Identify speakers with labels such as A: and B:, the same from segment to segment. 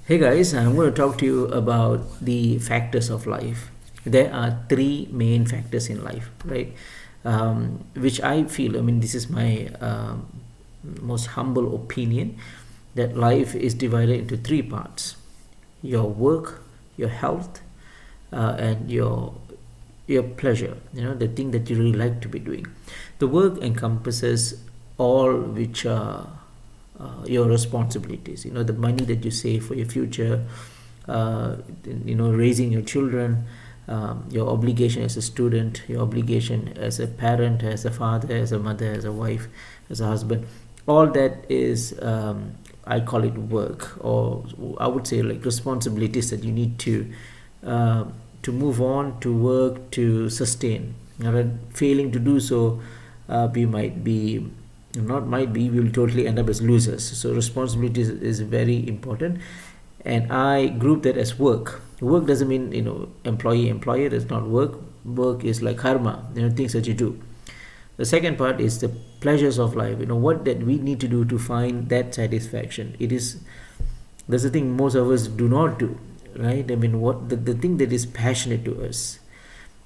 A: Hey guys, I'm going to talk to you about the factors of life. There are three main factors in life, right? Which I feel, this is my most humble opinion, that life is divided into three parts: your work, your health, and your pleasure. The thing that you really like to be doing. The work encompasses all which are your responsibilities. The money that you save for your future, raising your children, your obligation as a student, your obligation as a parent, as a father, as a mother, as a wife, as a husband. All that is, I call it work, or I would say like responsibilities that you need to move on, to work, to sustain. Failing to do so, we might be, not might be, we will totally end up as losers. So responsibility is very important, and I group that as work. Work doesn't mean employee employer. That's not work. Work is like karma, things that you do. The second part is the pleasures of life, what that we need to do to find that satisfaction. That's the thing most of us do not do, right? What the thing that is passionate to us.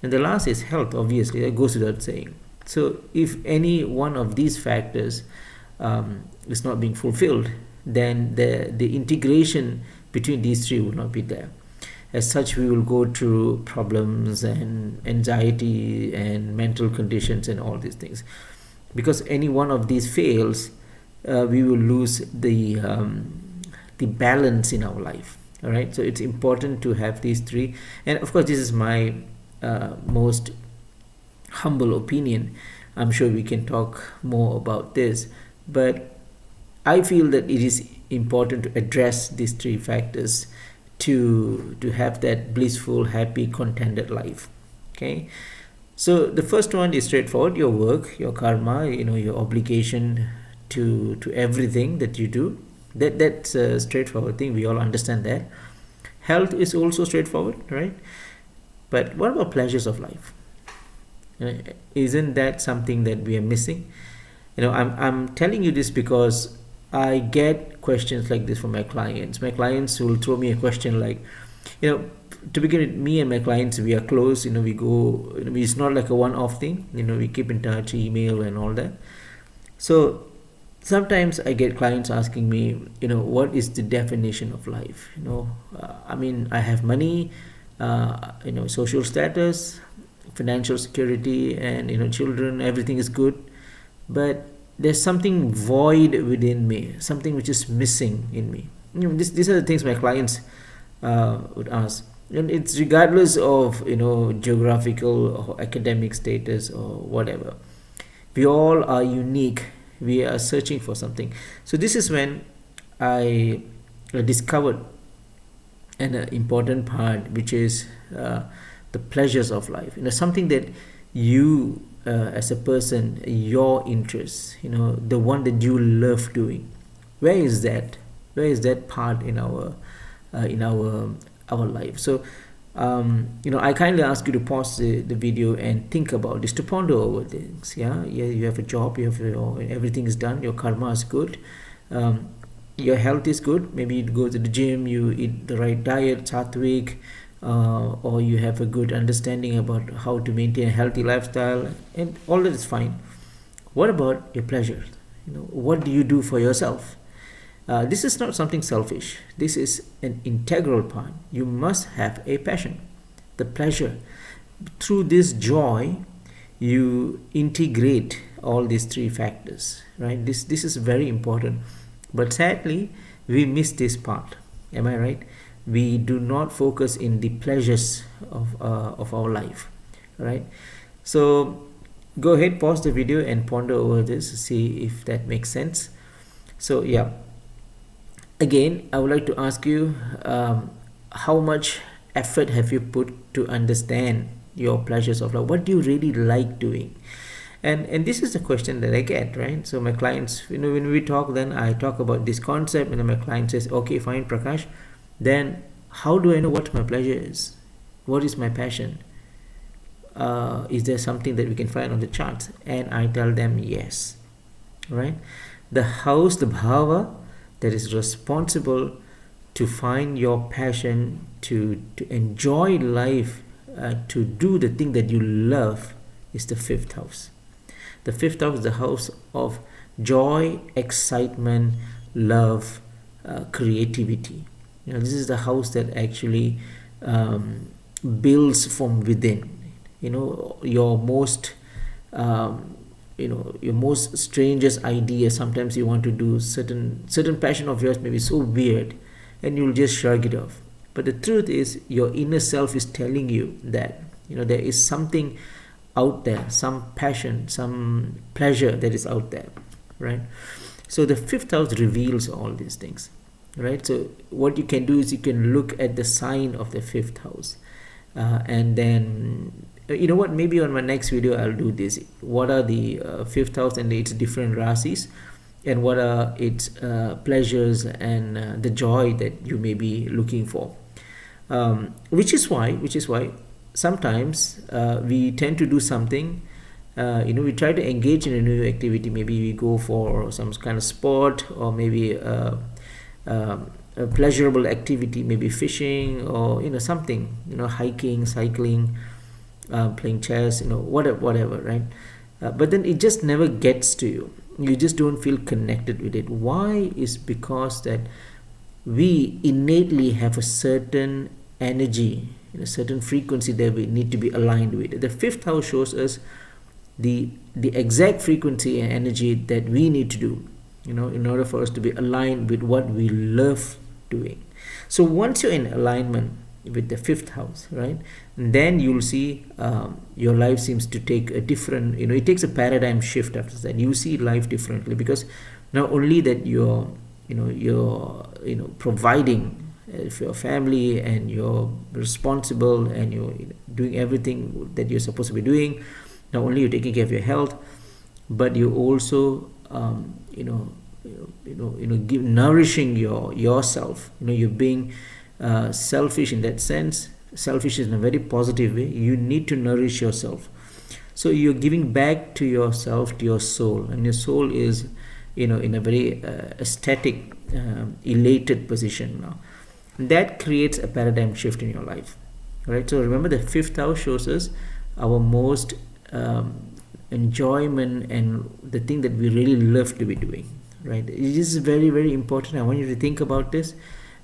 A: And the last is health. Obviously, that goes without saying. So if any one of these factors is not being fulfilled, then the integration between these three will not be there. As such, we will go through problems and anxiety and mental conditions and all these things. Because any one of these fails, we will lose the balance in our life. All right. So it's important to have these three. And of course, this is my most humble opinion. I'm sure we can talk more about this, but I feel that it is important to address these three factors to have that blissful, happy, contented life. Okay, so the first one is straightforward: your work, your karma, your obligation to everything that you do. That's a straightforward thing. We all understand that. Health is also straightforward, right? But what about pleasures of life? Isn't that something that we are missing? I'm telling you this because I get questions like this from my clients. My clients will throw me a question like, to begin with, me and my clients, we are close. We go. It's not like a one-off thing. We keep in touch, email, and all that. So sometimes I get clients asking me, what is the definition of life? I have money, social status, financial security, and children. Everything is good, but there's something void within me, something which is missing in me. These are the things my clients would ask, and it's regardless of geographical or academic status or whatever. We all are unique. We are searching for something. So this is when I discovered an important part, which is the pleasures of life. Something that you as a person, your interests, the one that you love doing. Where is that part in our life? So I kindly ask you to pause the video and think about this, to ponder over things. You have a job, you have everything is done, your karma is good, your health is good. Maybe you go to the gym, you eat the right diet, sattvic, or you have a good understanding about how to maintain a healthy lifestyle, and all that is fine. What about your pleasures? What do you do for yourself? This is not something selfish. This is an integral part. You must have a passion, the pleasure. Through this joy, you integrate all these three factors, right? This is very important. But sadly, we miss this part. Am I right? We do not focus in the pleasures of our life, right? So go ahead, pause the video and ponder over this, see if that makes sense. So again, I would like to ask you, how much effort have you put to understand your pleasures of life? What do you really like doing? And this is the question that I get, right? So my clients, when we talk, then I talk about this concept, and then my client says, okay, fine, Prakash, then how do I know what my pleasure is? What is my passion? Is there something that we can find on the charts? And I tell them yes, right? The house, the bhava that is responsible to find your passion, to enjoy life, to do the thing that you love, is the fifth house. The fifth house is the house of joy, excitement, love, creativity. This is the house that actually builds from within. Your most your most strangest idea, sometimes you want to do certain passion of yours may be so weird, and you'll just shrug it off. But the truth is, your inner self is telling you that there is something out there, some passion, some pleasure that is out there, right? So the fifth house reveals all these things, right? So what you can do is you can look at the sign of the fifth house, and then maybe on my next video I'll do this. What are the fifth house and its different rasis, and what are its pleasures and the joy that you may be looking for, which is why sometimes we tend to do something. We try to engage in a new activity. Maybe we go for some kind of sport, or maybe a pleasurable activity, maybe fishing, or something, hiking, cycling, playing chess, whatever, right? But then it just never gets to you. You just don't feel connected with it. Why? Is because that we innately have a certain energy, a certain frequency that we need to be aligned with. The fifth house shows us the exact frequency and energy that we need to do, in order for us to be aligned with what we love doing. So once you're in alignment with the fifth house, right, then you'll see your life seems to take a different, it takes a paradigm shift after that. You see life differently, because not only that you're providing for your family, and you're responsible, and you're doing everything that you're supposed to be doing. Not only you're taking care of your health, but you also nourishing yourself. You're being selfish in that sense. Selfish in a very positive way. You need to nourish yourself. So you're giving back to yourself, to your soul, and your soul is in a very ecstatic, elated position now. That creates a paradigm shift in your life, right? So remember, the fifth house shows us our most enjoyment and the thing that we really love to be doing, right? It is very, very important. I want you to think about this.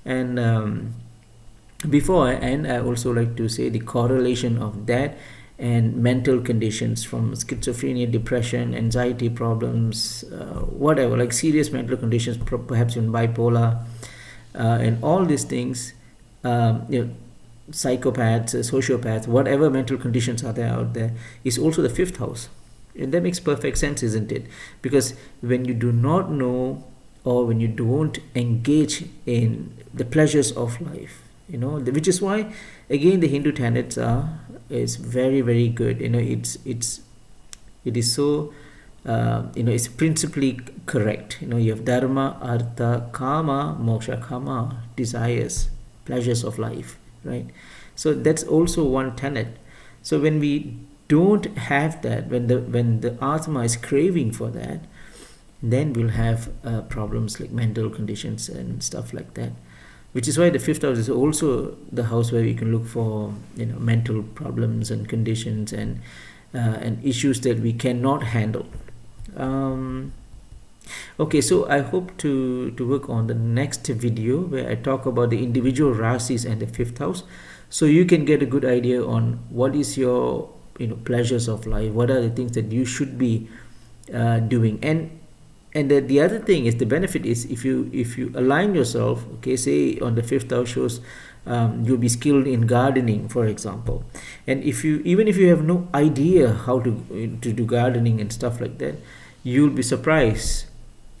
A: And before I end, I also like to say the correlation of that and mental conditions, from schizophrenia, depression, anxiety problems, whatever, like serious mental conditions, perhaps even bipolar, and all these things, psychopaths, sociopaths, whatever mental conditions are there out there, is also the fifth house. And that makes perfect sense, isn't it? Because when you do not know, or when you don't engage in the pleasures of life, which is why, again, the Hindu tenets is very, very good. It is so it's principally correct. You have dharma, artha, kama, moksha. Kama, desires, pleasures of life, right? So that's also one tenet. So when we don't have that, when the atma is craving for that, then we'll have problems like mental conditions and stuff like that. Which is why the fifth house is also the house where we can look for mental problems and conditions and issues that we cannot handle. Okay, so I hope to work on the next video where I talk about the individual rasis and the fifth house, so you can get a good idea on what is your pleasures of life, what are the things that you should be doing. And the other thing is, the benefit is, if you align yourself, okay, say on the fifth house shows you'll be skilled in gardening, for example, and even if you have no idea how to do gardening and stuff like that, you'll be surprised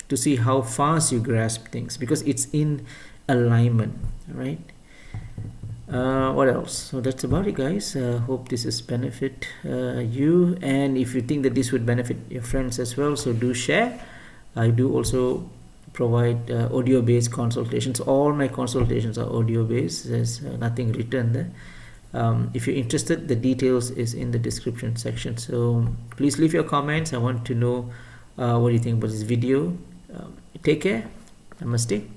A: to see how fast you grasp things, because it's in alignment, right? What else? So that's about it, guys. Hope this is benefit you, and if you think that this would benefit your friends as well, so do share. I do also provide audio-based consultations. All my consultations are audio-based. There's nothing written there. If you're interested, the details is in the description section. So please leave your comments. I want to know what you think about this video. Take care. Namaste.